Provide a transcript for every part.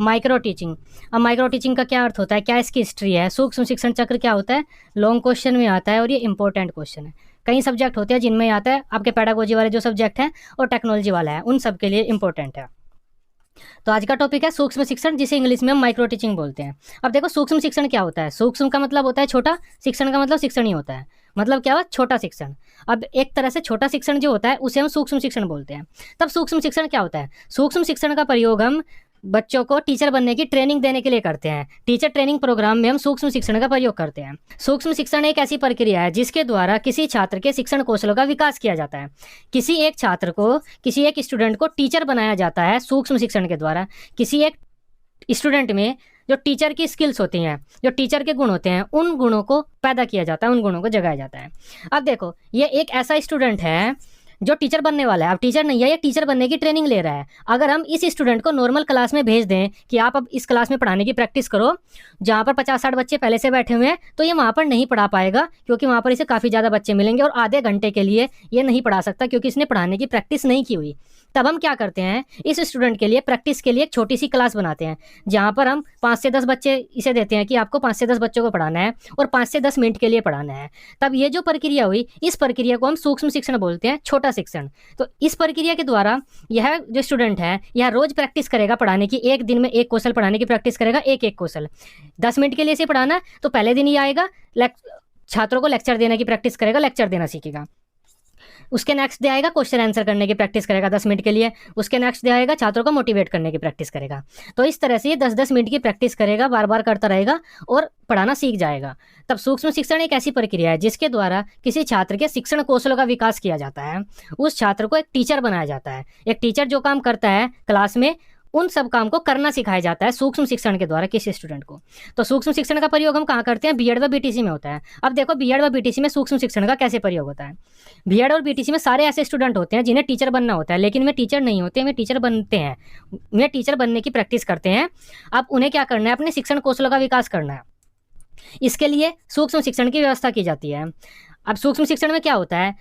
Micro teaching. अब micro teaching का क्या अर्थ होता है, क्या इसकी हिस्ट्री है, सूक्ष्म शिक्षण चक्र क्या होता है, लॉन्ग क्वेश्चन में आता है और ये इंपॉर्टेंट क्वेश्चन है। कई सब्जेक्ट होते हैं जिनमें आता है, आपके पेडागोजी वाले जो सब्जेक्ट हैं और टेक्नोलॉजी वाला है, उन सब के लिए इंपॉर्टेंट है। तो आज का टॉपिक है सूक्ष्म शिक्षण, जिसे इंग्लिश में हम माइक्रो टीचिंग बोलते हैं। अब देखो सूक्ष्म शिक्षण क्या होता है। सूक्ष्म का मतलब होता है छोटा, शिक्षण का मतलब शिक्षण ही होता है। मतलब क्या हुआ, छोटा शिक्षण। अब एक तरह से छोटा शिक्षण जो होता है उसे हम सूक्ष्म शिक्षण बोलते हैं। तब सूक्ष्म शिक्षण क्या होता है, सूक्ष्म शिक्षण का प्रयोग हम बच्चों को टीचर बनने की ट्रेनिंग देने के लिए करते हैं। टीचर ट्रेनिंग प्रोग्राम में हम सूक्ष्म शिक्षण का प्रयोग करते हैं। सूक्ष्म शिक्षण एक ऐसी प्रक्रिया है जिसके द्वारा किसी छात्र के शिक्षण कौशलों का विकास किया जाता है। किसी एक छात्र को, किसी एक स्टूडेंट को टीचर बनाया जाता है सूक्ष्म शिक्षण के द्वारा। किसी एक स्टूडेंट में जो टीचर की स्किल्स होती हैं, जो टीचर के गुण होते हैं, उन गुणों को पैदा किया जाता है, उन गुणों को जगाया जाता है। अब देखो, ये एक ऐसा स्टूडेंट है जो टीचर बनने वाला है। अब टीचर नहीं है, ये टीचर बनने की ट्रेनिंग ले रहा है। अगर हम इस स्टूडेंट को नॉर्मल क्लास में भेज दें कि आप अब इस क्लास में पढ़ाने की प्रैक्टिस करो, जहाँ पर 50-60 बच्चे पहले से बैठे हुए हैं, तो ये वहाँ पर नहीं पढ़ा पाएगा, क्योंकि वहाँ पर इसे काफ़ी ज़्यादा बच्चे मिलेंगे और आधे घंटे के लिए ये नहीं पढ़ा सकता, क्योंकि इसने पढ़ाने की प्रैक्टिस नहीं की हुई। तब हम क्या करते हैं, इस स्टूडेंट के लिए प्रैक्टिस के लिए एक छोटी सी क्लास बनाते हैं, जहाँ पर हम 5 से 10 बच्चे इसे देते हैं कि आपको 5 से 10 बच्चों को पढ़ाना है और 5 से 10 मिनट के लिए पढ़ाना है। तब ये जो प्रक्रिया हुई, इस प्रक्रिया को हम सूक्ष्म शिक्षण बोलते हैं, छोटा शिक्षण। तो इस प्रक्रिया के द्वारा यह जो स्टूडेंट है, यह रोज प्रैक्टिस करेगा पढ़ाने की। एक दिन में एक कौशल पढ़ाने की प्रैक्टिस करेगा, एक एक कौशल। 10 मिनट के लिए इसे पढ़ाना, तो पहले दिन ही आएगा, छात्रों को लेक्चर देने की प्रैक्टिस करेगा, लेक्चर देना सीखेगा। उसके नेक्स्ट डे आएगा, क्वेश्चन आंसर करने की प्रैक्टिस करेगा 10 मिनट के लिए। उसके नेक्स्ट डे आएगा, छात्रों को मोटिवेट करने की प्रैक्टिस करेगा। तो इस तरह से ये 10-10 मिनट की प्रैक्टिस करेगा, बार बार करता रहेगा और पढ़ाना सीख जाएगा। तब सूक्ष्म शिक्षण एक ऐसी प्रक्रिया है जिसके द्वारा किसी छात्र के शिक्षण कौशलों का विकास किया जाता है। उस छात्र को एक टीचर बनाया जाता है। एक टीचर जो काम करता है क्लास में, उन सब काम को करना सिखाया जाता है सूक्ष्म शिक्षण के द्वारा किसी स्टूडेंट को। तो सूक्ष्म शिक्षण का प्रयोग हम कहाँ करते हैं, बीएड व बीटीसी में होता है। अब देखो, बीएड व बीटीसी में सूक्ष्म शिक्षण का कैसे प्रयोग होता है। बीएड और बीटीसी में सारे ऐसे स्टूडेंट होते हैं जिन्हें टीचर बनना होता है, लेकिन वे टीचर नहीं होते, वे टीचर बनते हैं, वे टीचर बनने की प्रैक्टिस करते हैं। अब उन्हें क्या करना है, अपने शिक्षण कौशलों का विकास करना है। इसके लिए सूक्ष्म शिक्षण की व्यवस्था की जाती है। अब सूक्ष्म शिक्षण में क्या होता है,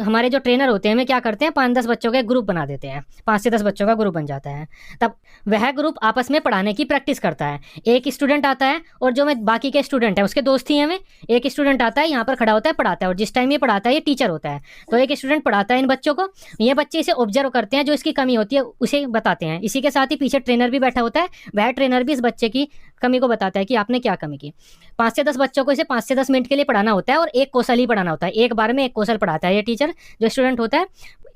हमारे जो ट्रेनर होते हैं, वे क्या करते हैं, 5-10 बच्चों का ग्रुप बना देते हैं। 5 से 10 बच्चों का ग्रुप बन जाता है। तब वह ग्रुप आपस में पढ़ाने की प्रैक्टिस करता है। एक स्टूडेंट आता है और जो मैं बाकी के स्टूडेंट हैं उसके दोस्त ही हैं वे। एक स्टूडेंट आता है, यहाँ पर खड़ा होता है, पढ़ाता है, और जिस टाइम ये पढ़ाता है ये टीचर होता है। तो एक स्टूडेंट पढ़ाता है इन बच्चों को, ये बच्चे इसे ऑब्जर्व करते हैं, जो इसकी कमी होती है उसे बताते हैं। इसी के साथ ही पीछे ट्रेनर भी बैठा होता है, वह ट्रेनर भी इस बच्चे की कमी को बताता है कि आपने क्या कमी की। 5 से 10 बच्चों को इसे 5 से 10 मिनट के लिए पढ़ाना होता है और एक कौशल ही पढ़ाना होता है। एक बार में एक कौशल पढ़ाता है ये टीचर, जो स्टूडेंट होता है।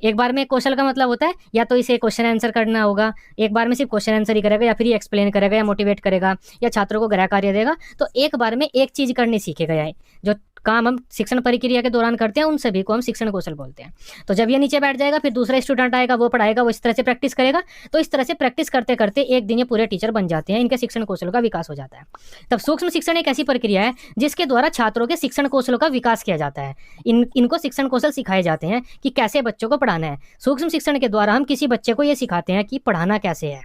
एक बार में एक क्वेश्चन का मतलब होता है या तो इसे क्वेश्चन आंसर करना होगा, एक बार में सिर्फ क्वेश्चन आंसर ही करेगा, या फिर ये एक्सप्लेन करेगा, या मोटिवेट करेगा, या छात्रों को गृह कार्य देगा। तो एक बार में एक चीज करनी सीखेगा। ये जो काम हम शिक्षण प्रक्रिया के दौरान करते हैं, उन सभी को हम शिक्षण कौशल बोलते हैं। तो जब ये नीचे बैठ जाएगा, फिर दूसरा स्टूडेंट आएगा, वो पढ़ाएगा, वो इस तरह से प्रैक्टिस करेगा। तो इस तरह से प्रैक्टिस करते करते एक दिन ये पूरे टीचर बन जाते हैं, इनके शिक्षण कौशलों का विकास हो जाता है। तब सूक्ष्म शिक्षण एक ऐसी प्रक्रिया है जिसके द्वारा छात्रों के शिक्षण कौशलों का विकास किया जाता है। इनको शिक्षण कौशल सिखाए जाते हैं कि कैसे बच्चों को पढ़ाना है। सूक्ष्म शिक्षण के द्वारा हम किसी बच्चे को ये सिखाते हैं कि पढ़ाना कैसे है।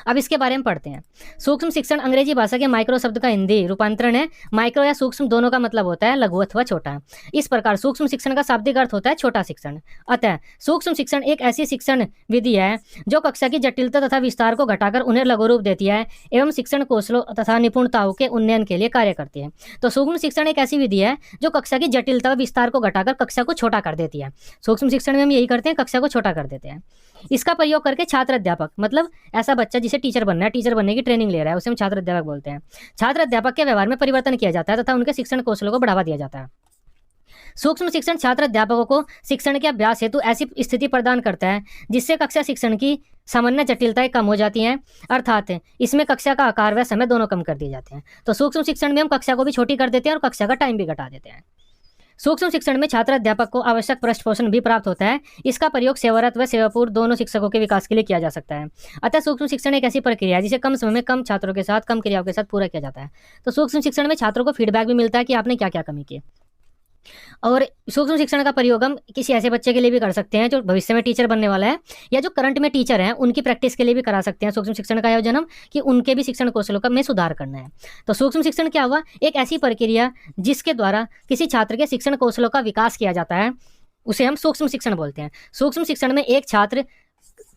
अब इसके बारे में पढ़ते हैं। सूक्ष्म शिक्षण अंग्रेजी भाषा के माइक्रो शब्द का हिंदी रूपांतरण है। माइक्रो या सूक्ष्म दोनों का मतलब होता है लघु अथवा छोटा। इस प्रकार सूक्ष्म शिक्षण का शाब्दिक अर्थ होता है छोटा शिक्षण। अतः सूक्ष्म शिक्षण एक ऐसी शिक्षण विधि है जो कक्षा की जटिलता तथा विस्तार को घटाकर उन्हें लघु रूप देती है एवं शिक्षण कौशलों तथा निपुणताओं के उन्नयन के लिए कार्य करती है। तो सूक्ष्म शिक्षण एक ऐसी विधि है जो कक्षा की जटिलता व विस्तार को घटाकर कक्षा को छोटा कर देती है। सूक्ष्म शिक्षण में हम यही करते हैं, कक्षा को छोटा कर देते हैं। इसका प्रयोग करके छात्र अध्यापक, मतलब ऐसा बच्चा जिसे टीचर बनना है, टीचर बनने की ट्रेनिंग ले रहा है, उसे हम छात्र अध्यापक बोलते हैं। छात्र अध्यापक के व्यवहार में परिवर्तन किया जाता है तथा उनके शिक्षण कौशलों को बढ़ावा दिया जाता है। सूक्ष्म शिक्षण छात्र अध्यापकों को शिक्षण के अभ्यास हेतु ऐसी स्थिति प्रदान करता है जिससे कक्षा शिक्षण की सामान्य जटिलताएं कम हो जाती हैं, अर्थात इसमें कक्षा का आकार व समय दोनों कम कर दिए जाते हैं। तो सूक्ष्म शिक्षण में हम कक्षा को भी छोटी कर देते हैं और कक्षा का टाइम भी घटा देते हैं। सूक्ष्म शिक्षण में छात्र अध्यापक को आवश्यक पृष्ठपोषण भी प्राप्त होता है। इसका प्रयोग सेवारत व सेवापूर्व दोनों शिक्षकों के विकास के लिए किया जा सकता है। अतः सूक्ष्म शिक्षण एक ऐसी प्रक्रिया है जिसे कम समय में कम छात्रों के साथ, कम क्रियाओं के साथ पूरा किया जाता है। तो सूक्ष्म शिक्षण में छात्रों को फीडबैक भी मिलता है कि आपने क्या क्या कमी की। और सूक्ष्म शिक्षण का प्रयोग हम किसी ऐसे बच्चे के लिए भी कर सकते हैं जो भविष्य में टीचर बनने वाला है, या जो करंट में टीचर हैं उनकी प्रैक्टिस के लिए भी करा सकते हैं सूक्ष्म शिक्षण का आयोजन हम, कि उनके भी शिक्षण कौशलों का में सुधार करना है। तो सूक्ष्म शिक्षण क्या हुआ, एक ऐसी प्रक्रिया जिसके द्वारा किसी छात्र के शिक्षण कौशलों का विकास किया जाता है, उसे हम सूक्ष्म शिक्षण बोलते हैं। सूक्ष्म शिक्षण में एक छात्र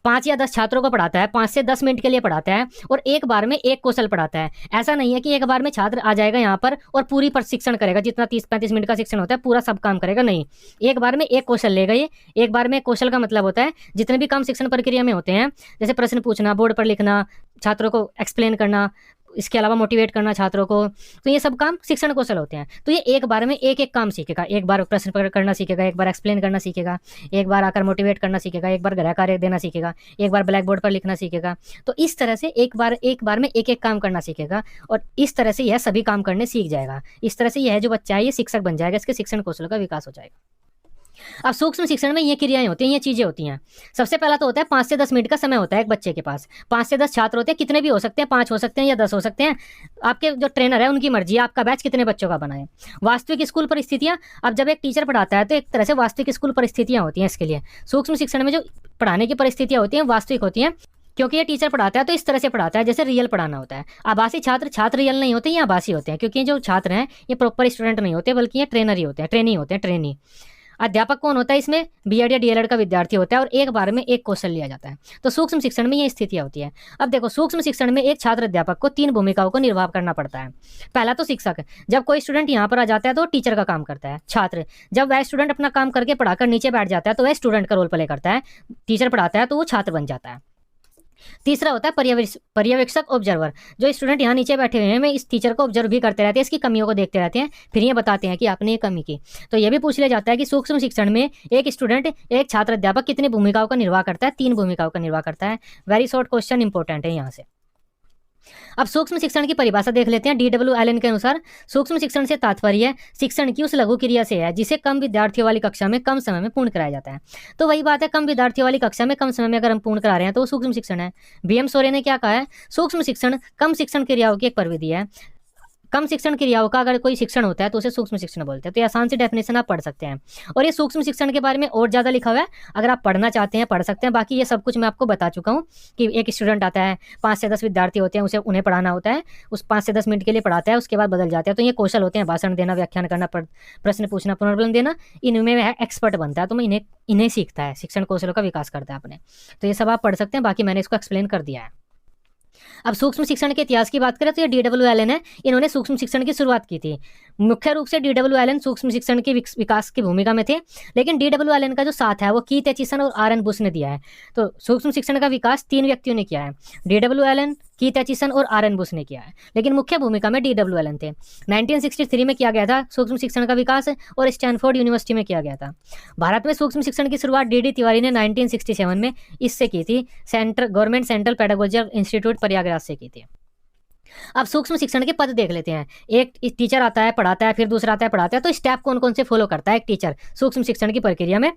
5 या 10 छात्रों को पढ़ाता है, 5 से 10 मिनट के लिए पढ़ाता है और एक बार में एक कौशल पढ़ाता है। ऐसा नहीं है कि एक बार में छात्र आ जाएगा यहाँ पर और पूरी प्रशिक्षण करेगा, जितना 30-35 मिनट का शिक्षण होता है पूरा सब काम करेगा, नहीं। एक बार में एक कौशल लेगा ये। एक बार में कौशल का मतलब होता है जितने भी काम शिक्षण प्रक्रिया में होते हैं, जैसे प्रश्न पूछना, बोर्ड पर लिखना, छात्रों को एक्सप्लेन करना, इसके अलावा मोटिवेट करना छात्रों को, तो ये सब काम शिक्षण कौशल होते हैं। तो ये एक बार में एक एक काम सीखेगा, एक बार प्रश्न करना सीखेगा, एक बार एक्सप्लेन करना सीखेगा, एक बार आकर मोटिवेट करना सीखेगा, एक बार गृह कार्य देना सीखेगा, एक बार ब्लैक बोर्ड पर लिखना सीखेगा। तो इस तरह से एक बार में एक एक काम करना सीखेगा और इस तरह से यह सभी काम करने सीख जाएगा। इस तरह से यह जो बच्चा है ये शिक्षक बन जाएगा, इसके शिक्षण कौशल का विकास हो जाएगा। अब सूक्ष्म शिक्षण में ये क्रियाएं होती हैं, ये चीजें होती हैं। सबसे पहला तो होता है 5 से 10 मिनट का समय होता है एक बच्चे के पास। 5 से 10 छात्र होते हैं, कितने भी हो सकते हैं, 5 हो सकते हैं या 10 हो सकते हैं, आपके जो ट्रेनर है उनकी मर्जी है आपका बैच कितने बच्चों का बनाए। वास्तविक स्कूल परिस्थितियां, अब जब एक टीचर पढ़ाता है तो एक तरह से वास्तविक स्कूल परिस्थितियां होती हैं इसके लिए। सूक्ष्म शिक्षण में जो पढ़ाने की परिस्थितियां होती हैं वास्तविक होती हैं, क्योंकि ये टीचर पढ़ाता है तो इस तरह से पढ़ाता है जैसे रियल पढ़ाना होता है। आभासी छात्र रियल नहीं होते, ये आभासी होते हैं, क्योंकि जो छात्र हैं ये प्रॉपर स्टूडेंट नहीं होते, बल्कि ये ट्रेनर ही होते हैं, ट्रेनी होते हैं, ट्रेनी। अध्यापक कौन होता है इसमें, बीएड या डीएलएड का विद्यार्थी होता है और एक बार में एक कौशल लिया जाता है। तो सूक्ष्म शिक्षण में ये स्थितियां होती है। अब देखो, सूक्ष्म शिक्षण में एक छात्र अध्यापक को 3 भूमिकाओं को निर्वाह करना पड़ता है। पहला तो शिक्षक, जब कोई स्टूडेंट यहाँ पर आ जाता है तो टीचर का काम करता है। छात्र, जब वह स्टूडेंट अपना काम करके पढ़ाकर नीचे बैठ जाता है तो वह स्टूडेंट का रोल प्ले करता है। टीचर पढ़ाता है तो वो छात्र बन जाता है। तीसरा होता है पर्यवेक्षक, ऑब्जर्वर। जो स्टूडेंट यहाँ नीचे बैठे हुए हैं मैं इस टीचर को ऑब्जर्व भी करते रहते हैं, इसकी कमियों को देखते रहते हैं, फिर ये बताते हैं कि आपने ये कमी की। तो ये भी पूछ लिया जाता है कि सूक्ष्म शिक्षण में एक स्टूडेंट, एक छात्र अध्यापक कितनी भूमिकाओं का निर्वाह करता है, 3 भूमिकाओं का निर्वाह करता है। वेरी शॉर्ट क्वेश्चन, इंपॉर्टेंट है यहाँ से। अब सूक्ष्म शिक्षण की परिभाषा देख लेते हैं। डीडब्ल्यू एलन के अनुसार सूक्ष्म शिक्षण से तात्पर्य शिक्षण की उस लघु क्रिया से है जिसे कम विद्यार्थियों वाली कक्षा में कम समय में पूर्ण कराया जाता है। तो वही बात है, कम विद्यार्थियों वाली कक्षा में कम समय में अगर हम पूर्ण करा रहे हैं तो वो सूक्ष्म शिक्षण है। बीएम सोरे ने क्या कहा है, सूक्ष्म शिक्षण कम शिक्षण क्रियाओं की एक प्रविधि है। कम शिक्षण क्रियाओं का अगर कोई शिक्षण होता है तो उसे सूक्ष्म शिक्षण बोलते हैं। तो ये आसान सी डेफिनेशन आप पढ़ सकते हैं। और ये सूक्ष्म शिक्षण के बारे में और ज़्यादा लिखा हुआ है, अगर आप पढ़ना चाहते हैं पढ़ सकते हैं। बाकी ये सब कुछ मैं आपको बता चुका हूँ कि एक स्टूडेंट आता है, 5 से 10 विद्यार्थी होते हैं, उन्हें पढ़ाना होता है, उस 5 से 10 मिनट के लिए पढ़ाता है, उसके बाद बदल जाते हैं। तो ये कौशल होते हैं, भाषण देना, व्याख्यान करना, प्रश्न पूछना, पुनर्बलन देना, इनमें वह एक्सपर्ट बनता है। तो मैं इन्हें सीखता है, शिक्षण कौशलों का विकास करता है अपने। तो ये सब आप पढ़ सकते हैं, बाकी मैंने इसको एक्सप्लेन कर दिया है। अब सूक्ष्म शिक्षण के इतिहास की बात करें तो ये डीडब्ल्यू एलन है, इन्होंने सूक्ष्म शिक्षण की शुरुआत की थी। मुख्य रूप से डीडब्ल्यू एलन सूक्ष्म शिक्षण के विकास की भूमिका में थे, लेकिन डीडब्ल्यू एलन का जो साथ है वो कीथ एचिसन और आर एन बुश ने दिया है। तो सूक्ष्म शिक्षण का विकास 3 व्यक्तियों ने किया है, डीडब्ल्यू एलन, कीथ एचिसन और आर एन बुश ने किया है, लेकिन मुख्य भूमिका में डीडब्ल्यू एलन थे। 1963 में किया गया था सूक्ष्म शिक्षण का विकास और स्टैनफोर्ड यूनिवर्सिटी में किया गया था। भारत में सूक्ष्म शिक्षण की शुरुआत डी तिवारी ने 1967 में इससे की थी, government central pedagogical institute Prayagraj से की थी। अब सूक्ष्म शिक्षण के पद देख लेते हैं। एक टीचर आता है, पढ़ाता है, फिर दूसरा आता है, पढ़ाता है। तो स्टेप कौन कौन से फॉलो करता है एक टीचर सूक्ष्म शिक्षण की प्रक्रिया में,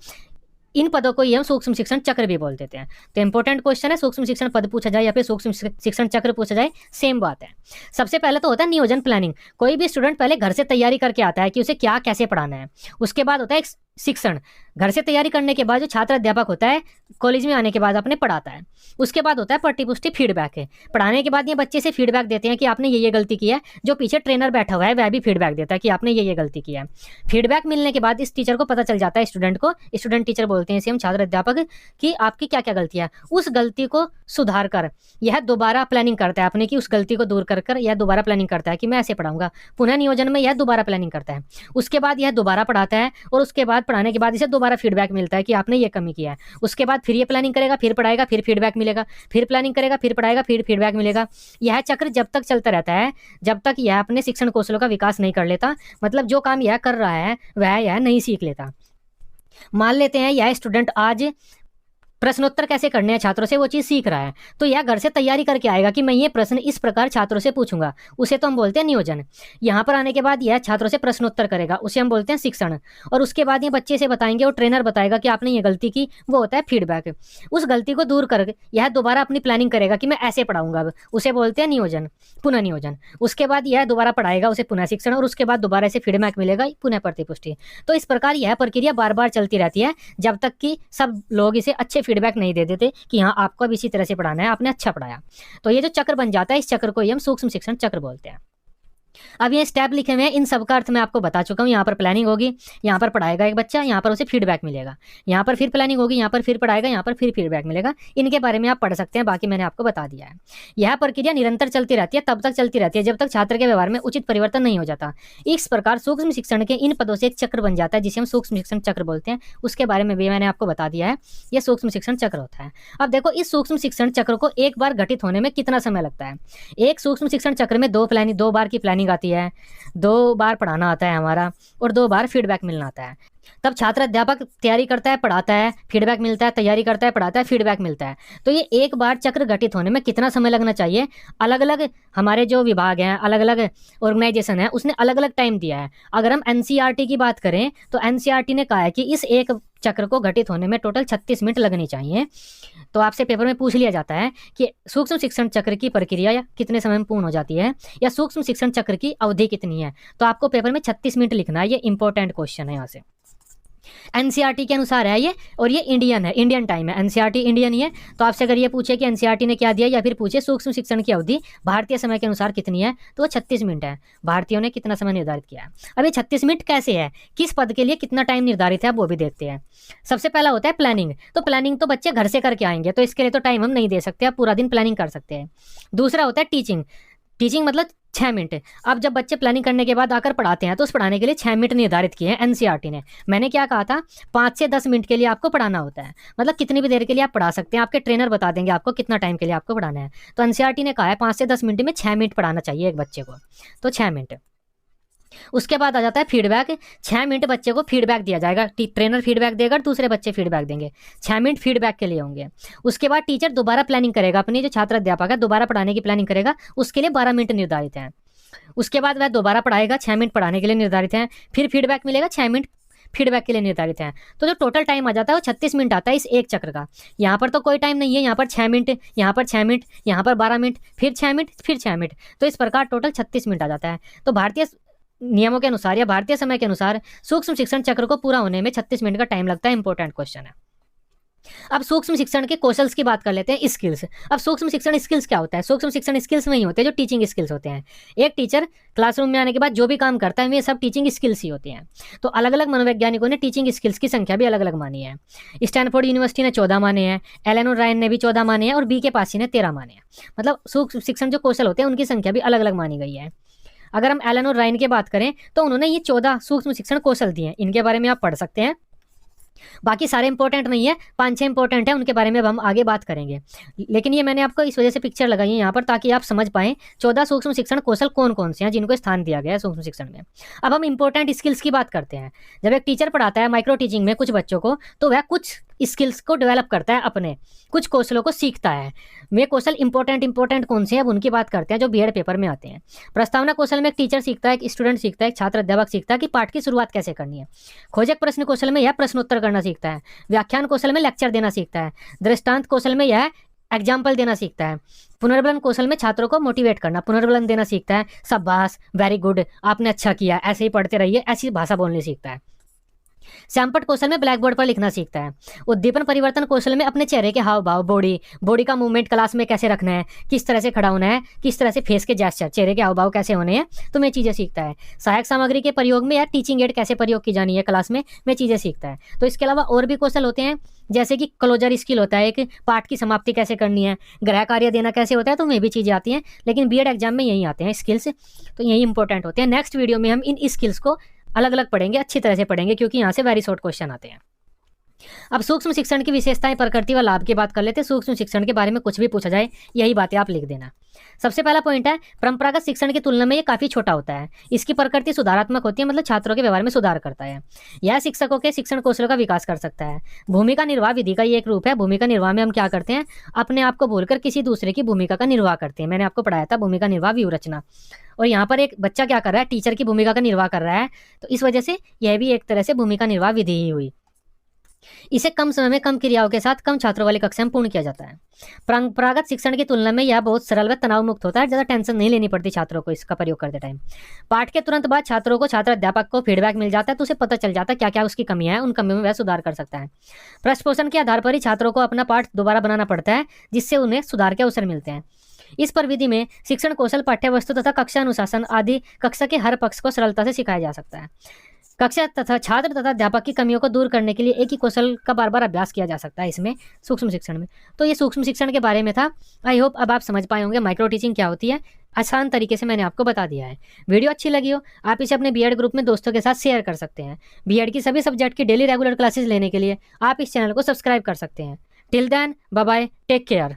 इन पदों को ही हम सूक्ष्म शिक्षण चक्र भी बोल देते हैं। तो इंपॉर्टेंट क्वेश्चन है, सूक्ष्म शिक्षण पद पूछा जाए या फिर सूक्ष्म शिक्षण चक्र पूछा जाए, सेम बात है। सबसे पहले तो होता है नियोजन, प्लानिंग। कोई भी स्टूडेंट पहले घर से तैयारी करके आता है कि उसे क्या कैसे पढ़ाना है। उसके बाद होता है शिक्षण, घर से तैयारी करने के बाद जो छात्र अध्यापक होता है कॉलेज में आने के बाद अपने पढ़ाता है। उसके बाद होता है प्रतिपुष्टि, फीडबैक है। पढ़ाने के बाद ये बच्चे से फीडबैक देते हैं कि आपने ये गलती की है। जो पीछे ट्रेनर बैठा हुआ है वह भी फीडबैक देता है कि आपने ये गलती की है। फीडबैक मिलने के बाद इस टीचर को पता चल जाता है, स्टूडेंट को, स्टूडेंट टीचर बोलते हैं इसे हम, छात्र अध्यापक, कि आपकी क्या क्या गलती है। उस गलती को सुधार कर यह दोबारा प्लानिंग करता है अपने की, उस गलती को दूर कर यह दोबारा प्लानिंग करता है कि मैं ऐसे पढ़ाऊंगा। पुनः नियोजन में यह दोबारा प्लानिंग करता है। उसके बाद यह दोबारा पढ़ाता है और उसके बाद पढ़ाने के बाद इसे दोबारा फीडबैक मिलता है कि आपने ये कमी किया है। उसके बाद फिर ये प्लानिंग करेगा, फिर पढ़ाएगा, फिर फीडबैक मिलेगा, फिर प्लानिंग करेगा, फिर पढ़ाएगा, फिर फीडबैक मिलेगा। यह चक्र जब तक चलता रहता है जब तक यह अपने शिक्षण कौशलों का विकास नहीं कर लेता, मतलब जो काम यह कर रहा है वह यह नहीं सीख लेता। मान लेते हैं यह स्टूडेंट आज प्रश्नोत्तर कैसे करने हैं छात्रों से वो चीज़ सीख रहा है, तो यह घर से तैयारी करके आएगा कि मैं ये प्रश्न इस प्रकार छात्रों से पूछूंगा, उसे तो हम बोलते हैं नियोजन। यहाँ पर आने के बाद यह छात्रों से प्रश्नोत्तर करेगा, उसे हम बोलते हैं शिक्षण। और उसके बाद ये बच्चे से बताएंगे और ट्रेनर बताएगा कि आपने ये गलती की, वो होता है फीडबैक। उस गलती को दूर कर यह दोबारा अपनी प्लानिंग करेगा कि मैं ऐसे पढ़ाऊंगा, उसे बोलते हैं नियोजन, पुनः नियोजन। उसके बाद यह दोबारा पढ़ाएगा, उसे पुनः शिक्षण, और उसके बाद दोबारा से फीडबैक मिलेगा, पुनः प्रतिपुष्टि। तो इस प्रकार यह प्रक्रिया बार बार चलती रहती है जब तक कि सब लोग इसे अच्छे फीडबैक नहीं दे देते कि हाँ आपको अब इसी तरह से पढ़ाना है, आपने अच्छा पढ़ाया। तो ये जो चक्र बन जाता है, इस चक्र को ही हम सूक्ष्म शिक्षण चक्र बोलते हैं। अब ये स्टेप लिखे हुए हैं, इन सब का अर्थ मैं आपको बता चुका हूँ। यहाँ पर प्लानिंग होगी, यहाँ पर पढ़ाएगा एक बच्चा, यहाँ पर उसे फीडबैक मिलेगा, यहाँ पर फिर प्लानिंग होगी, यहाँ पर फिर पढ़ाएगा, यहाँ पर फिर फीडबैक मिलेगा। इनके बारे में आप पढ़ सकते हैं, बाकी मैंने आपको बता दिया है। यह प्रक्रिया निरंतर चलती रहती है, तब तक चलती रहती है जब तक छात्र के व्यवहार में उचित परिवर्तन नहीं हो जाता। इस प्रकार सूक्ष्म शिक्षण के इन पदों से एक चक्र बन जाता है जिसे हम सूक्ष्म शिक्षण चक्र बोलते हैं। उसके बारे में भी मैंने आपको बता दिया है, यह सूक्ष्म शिक्षण चक्र होता है। अब देखो, इस सूक्ष्म शिक्षण चक्र को एक बार घटित होने में कितना समय लगता है। एक सूक्ष्म शिक्षण चक्र में दो बार की प्लानिंग आती है, 2 बार पढ़ाना आता है हमारा, और 2 बार फीडबैक मिलना आता है। तब छात्र अध्यापक तैयारी करता है, पढ़ाता है, फीडबैक मिलता है, तैयारी करता है, पढ़ाता है, फीडबैक मिलता है। तो ये एक बार चक्र घटित होने में कितना समय लगना चाहिए, अलग अलग हमारे जो विभाग हैं, अलग अलग ऑर्गेनाइजेशन है, उसने अलग अलग टाइम दिया है। अगर हम एनसीईआरटी की बात करें तो एनसीईआरटी ने कहा है कि इस एक चक्र को घटित होने में टोटल 36 मिनट लगनी चाहिए। तो आपसे पेपर में पूछ लिया जाता है कि सूक्ष्म शिक्षण चक्र की प्रक्रिया या कितने समय में पूर्ण हो जाती है, या सूक्ष्म शिक्षण चक्र की अवधि कितनी है। तो आपको पेपर में 36 मिनट लिखना है, ये इंपॉर्टेंट क्वेश्चन है यहाँ से। एनसीईआरटी के अनुसार है ये, और ये इंडियन है, इंडियन टाइम है, एनसीईआरटी इंडियन ही है। तो आपसे अगर ये पूछे कि एनसीईआरटी ने क्या दिया, या फिर पूछे सूक्ष्म शिक्षण की अवधि भारतीय समय के अनुसार कितनी है, तो वो 36 मिनट है। भारतीयों ने कितना समय निर्धारित किया है। अब ये 36 मिनट कैसे है, किस पद के लिए कितना टाइम निर्धारित है, वो भी देखते हैं। सबसे पहला होता है प्लानिंग। तो प्लानिंग तो बच्चे घर से करके आएंगे, तो इसके लिए तो टाइम हम नहीं दे सकते, आप पूरा दिन प्लानिंग कर सकते हैं। दूसरा होता है टीचिंग। टीचिंग मतलब 6 मिनट। अब जब बच्चे प्लानिंग करने के बाद आकर पढ़ाते हैं तो उस पढ़ाने के लिए 6 मिनट निर्धारित किए हैं एनसीईआरटी ने। मैंने क्या कहा था, 5 से 10 मिनट के लिए आपको पढ़ाना होता है, मतलब कितनी भी देर के लिए आप पढ़ा सकते हैं, आपके ट्रेनर बता देंगे आपको कितना टाइम के लिए आपको पढ़ाना है। तो एनसीईआरटी ने कहा है 5 से 10 मिनट में 6 मिनट पढ़ाना चाहिए एक बच्चे को, तो 6 मिनट। उसके बाद आ जाता है फीडबैक। 6 मिनट बच्चे को फीडबैक दिया जाएगा, ट्रेनर फीडबैक देगा, दूसरे बच्चे फीडबैक देंगे। 6 मिनट फीडबैक के लिए होंगे। उसके बाद टीचर दोबारा प्लानिंग करेगा, अपनी जो छात्र अध्यापक है दोबारा पढ़ाने की प्लानिंग करेगा, उसके लिए 12 मिनट निर्धारित है। उसके बाद वह दोबारा पढ़ाएगा, 6 मिनट पढ़ाने के लिए निर्धारित है, फिर फीडबैक मिलेगा, 6 मिनट फीडबैक के लिए निर्धारित है। तो जो टोटल टाइम आ जाता है वो 36 मिनट आता है इस एक चक्र का। यहाँ पर तो कोई टाइम नहीं है, यहाँ पर 6 मिनट, यहाँ पर 6 मिनट, यहाँ पर 12 मिनट, फिर 6 मिनट, फिर 6 मिनट, तो इस प्रकार टोटल 36 मिनट आ जाता है। तो भारतीय नियमों के अनुसार या भारतीय समय के अनुसार सूक्ष्म शिक्षण चक्र को पूरा होने में 36 मिनट का टाइम लगता है। इंपॉर्टेंट क्वेश्चन है। अब सूक्ष्म शिक्षण के कौशल्स की बात कर लेते हैं, स्किल्स। अब सूक्ष्म शिक्षण स्किल्स क्या होता है, सूक्ष्म शिक्षण स्किल्स में ही होते हैं जो टीचिंग स्किल्स होते हैं। एक टीचर क्लासरूम में आने के बाद जो भी काम करता है वे सब टीचिंग स्किल्स ही होते हैं। तो अलग अलग मनोवैज्ञानिकों ने टीचिंग स्किल्स की संख्या भी अलग अलग मानी है। स्टैनफोर्ड यूनिवर्सिटी ने 14 माने हैं, एलन और रायन ने भी 14 माने हैं, और बी के पासी ने 13 माने हैं। मतलब सूक्ष्म शिक्षण जो कौशल होते हैं उनकी संख्या भी अलग अलग मानी गई है। अगर हम एलन और रायन की बात करें तो उन्होंने ये 14 सूक्ष्म शिक्षण कौशल दिए हैं, इनके बारे में आप पढ़ सकते हैं। बाकी सारे इंपॉर्टेंट नहीं है, 5-6 इंपॉर्टेंट है, उनके बारे में अब हम आगे बात करेंगे। लेकिन ये मैंने आपको इस वजह से पिक्चर लगाई है यहाँ पर ताकि आप समझ पाएं 14 सूक्ष्म शिक्षण कौशल कौन कौन से हैं जिनको स्थान दिया गया है सूक्ष्म शिक्षण में। अब हम इंपॉर्टेंट स्किल्स की बात करते हैं। जब एक टीचर पढ़ाता है माइक्रो टीचिंग में कुछ बच्चों को, तो वह कुछ स्किल्स को डेवलप करता है, अपने कुछ कौशलों को सीखता है। वे कौशल इंपॉर्टेंट कौन से हैं, अब उनकी बात करते हैं जो बीएड पेपर में आते हैं। प्रस्तावना कौशल में एक टीचर सीखता है, एक स्टूडेंट सीखता है, एक छात्र अध्यापक सीखता है कि पाठ की शुरुआत कैसे करनी है। खोजक प्रश्न कौशल में यह प्रश्नोत्तर करना सीखता है। व्याख्यान कौशल में लेक्चर देना सीखता है। दृष्टांत कौशल में यह एग्जाम्पल देना सीखता है। पुनर्बलन कौशल में छात्रों को मोटिवेट करना, पुनर्बलन देना सीखता है। शाबाश, वेरी गुड, आपने अच्छा किया, ऐसे ही पढ़ते रहिए, ऐसी भाषा बोलनी सीखता है। सैंपट कौशल में ब्लैक बोर्ड पर लिखना सीखता है। उद्दीपन परिवर्तन कौशल में अपने चेहरे के हाव भाव, बॉडी का मूवमेंट क्लास में कैसे रखना है, किस तरह से खड़ा होना है, किस तरह से फेस के जेस्चर, चेहरे के हाव भाव कैसे होने हैं, तो मैं चीज़ें सीखता है। सहायक सामग्री के प्रयोग में या टीचिंग एड कैसे प्रयोग की जानी है क्लास में, मैं चीज़ें सीखता है। तो इसके अलावा और भी कौशल होते हैं, जैसे कि क्लोजर स्किल होता है, एक पाठ की समाप्ति कैसे करनी है, गृह कार्य देना कैसे होता है, तो मैं भी चीज़ें आती हैं। लेकिन बीएड एग्जाम में यही आते हैं स्किल्स, तो यही इंपॉर्टेंट होते हैं। नेक्स्ट वीडियो में हम इन स्किल्स को अलग अलग पढ़ेंगे, अच्छी तरह से पढ़ेंगे, क्योंकि यहाँ से वेरी शॉर्ट क्वेश्चन आते हैं। अब सूक्ष्म शिक्षण की विशेषताएं, प्रकृति व लाभ की बात कर लेते हैं। सूक्ष्म शिक्षण के बारे में कुछ भी पूछा जाए यही बातें आप लिख देना। सबसे पहला पॉइंट है, परंपरागत शिक्षण की तुलना में ये काफी छोटा होता है। इसकी प्रकृति सुधारात्मक होती है, मतलब छात्रों के व्यवहार में सुधार करता है। यह शिक्षकों के शिक्षण कौशलों का विकास कर सकता है। भूमिका निर्वाह विधि का ये एक रूप है। भूमिका निर्वाह में हम क्या करते हैं, अपने आप को भूलकर किसी दूसरे की भूमिका का निर्वाह करते हैं। मैंने आपको पढ़ाया था भूमिका निर्वाह व्यूहरचना। और यहाँ पर एक बच्चा क्या कर रहा है, टीचर की भूमिका का निर्वाह कर रहा है, तो इस वजह से यह भी एक तरह से भूमिका निर्वाह विधि ही हुई। इसे कम समय में कम क्रियाओं के साथ कम छात्रों वाली कक्षा में पूर्ण किया जाता है। परंपरागत शिक्षण की तुलना में यह बहुत सरल व तनाव मुक्त होता है, ज़्यादा टेंशन नहीं लेनी पड़ती छात्रों को इसका प्रयोग करते टाइम। पाठ के तुरंत बाद छात्रों को छात्र अध्यापक को फीडबैक मिल जाता है, तो उसे पता चल जाता है क्या क्या उसकी कमियां हैं, उन कमियों में वह सुधार कर सकता है। पृष्ठ पोषण के आधार पर ही छात्रों को अपना पाठ दोबारा बनाना पड़ता है, जिससे उन्हें सुधार के अवसर मिलते हैं। इस प्रविधि में शिक्षण कौशल, पाठ्य वस्तु तथा कक्षा अनुशासन आदि कक्षा के हर पक्ष को सरलता से सिखाया जा सकता है। कक्षा तथा छात्र तथा अध्यापक की कमियों को दूर करने के लिए एक ही कौशल का बार बार अभ्यास किया जा सकता है इसमें सूक्ष्म शिक्षण में। तो ये सूक्ष्म शिक्षण के बारे में था। आई होप अब आप समझ पाए होंगे माइक्रो टीचिंग क्या होती है। आसान तरीके से मैंने आपको बता दिया है। वीडियो अच्छी लगी हो आप इसे अपने बीएड ग्रुप में दोस्तों के साथ शेयर कर सकते हैं। बीएड की सभी सब्जेक्ट की डेली रेगुलर क्लासेस लेने के लिए आप इस चैनल को सब्सक्राइब कर सकते हैं। Till then bye bye, take care.